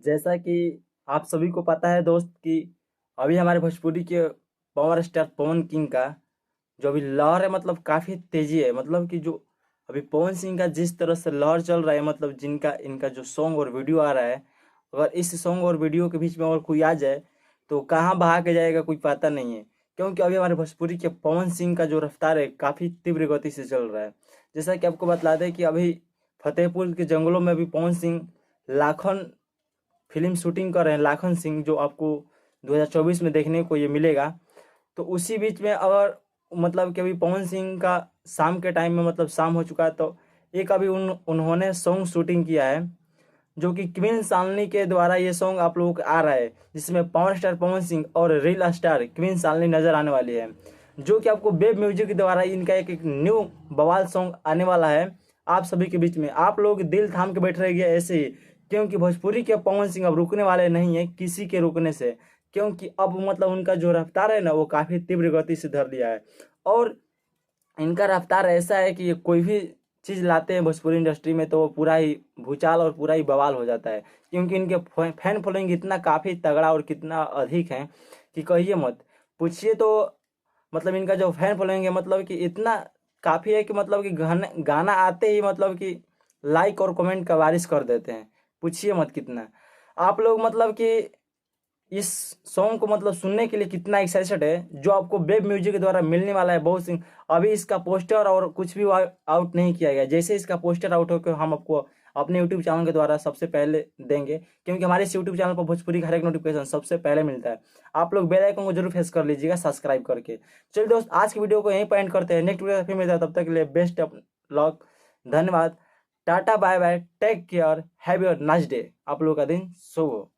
जैसा कि आप सभी को पता है दोस्त कि अभी हमारे भोजपुरी के पावर स्टार पवन किंग का जो अभी लहर है मतलब काफ़ी तेजी है। मतलब कि जो अभी पवन सिंह का जिस तरह से लहर चल रहा है, मतलब जिनका इनका जो सॉन्ग और वीडियो आ रहा है, अगर इस सॉन्ग और वीडियो के बीच में और कोई आ जाए तो कहाँ बहा के जाएगा कोई पता नहीं है। क्योंकि अभी हमारे भोजपुरी के पवन सिंह का जो रफ्तार है काफ़ी तीव्र गति से चल रहा है। जैसा कि आपको बतला दें कि अभी फतेहपुर के जंगलों में भी पवन सिंह लाखों फिल्म शूटिंग कर रहे हैं, लाखन सिंह, जो आपको 2024 में देखने को ये मिलेगा। तो उसी बीच में अगर मतलब कि अभी पवन सिंह का शाम के टाइम में मतलब शाम हो चुका है, तो एक अभी उन्होंने सॉन्ग शूटिंग किया है जो कि क्वीन शालिनी के द्वारा ये सॉन्ग आप लोगों को आ रहा है, जिसमें पावर स्टार पवन सिंह और रील स्टार क्वीन शालिनी नजर आने वाली है। जो कि आपको वेब म्यूजिक के द्वारा इनका एक न्यू बवाल सॉन्ग आने वाला है आप सभी के बीच में। आप लोग दिल थाम के बैठ रहिए ऐसे ही, क्योंकि भोजपुरी के पवन सिंह अब रुकने वाले नहीं है किसी के रुकने से। क्योंकि अब मतलब उनका जो रफ्तार है ना वो काफ़ी तीव्र गति से धर लिया है। और इनका रफ्तार ऐसा है कि ये कोई भी चीज़ लाते हैं भोजपुरी इंडस्ट्री में तो वो पूरा ही भूचाल और पूरा ही बवाल हो जाता है। क्योंकि इनके फैन फॉलोइंग इतना काफ़ी तगड़ा और कितना अधिक है कि कहिए मत। पूछिए तो मतलब इनका जो फैन फॉलोइंग है मतलब कि इतना काफ़ी है कि मतलब कि गाना गाना आते ही मतलब कि लाइक और कमेंट का बारिश कर देते हैं। पूछिए मत कितना आप लोग मतलब कि इस सॉन्ग को मतलब सुनने के लिए कितना एक्साइटेड है, जो आपको वेब म्यूजिक के द्वारा मिलने वाला है बहुत सिंह। अभी इसका पोस्टर और कुछ भी आउट नहीं किया गया। जैसे इसका पोस्टर आउट होकर हम आपको अपने यूट्यूब चैनल के द्वारा सबसे पहले देंगे, क्योंकि हमारे इस यूट्यूब चैनल पर भोजपुरी का हर एक नोटिफिकेशन सबसे पहले मिलता है। आप लोग बेल आइकन को जरूर प्रेस कर लीजिएगा सब्सक्राइब करके। चलिए दोस्त, आज की वीडियो को यहीं पर एंड करते हैं। नेक्स्ट वीडियो फिर मिलता है, तब तक के लिए बेस्ट ऑफ लक। धन्यवाद। Tata bye bye, take care, have your nice day. आप लोगों का दिन शुभ हो।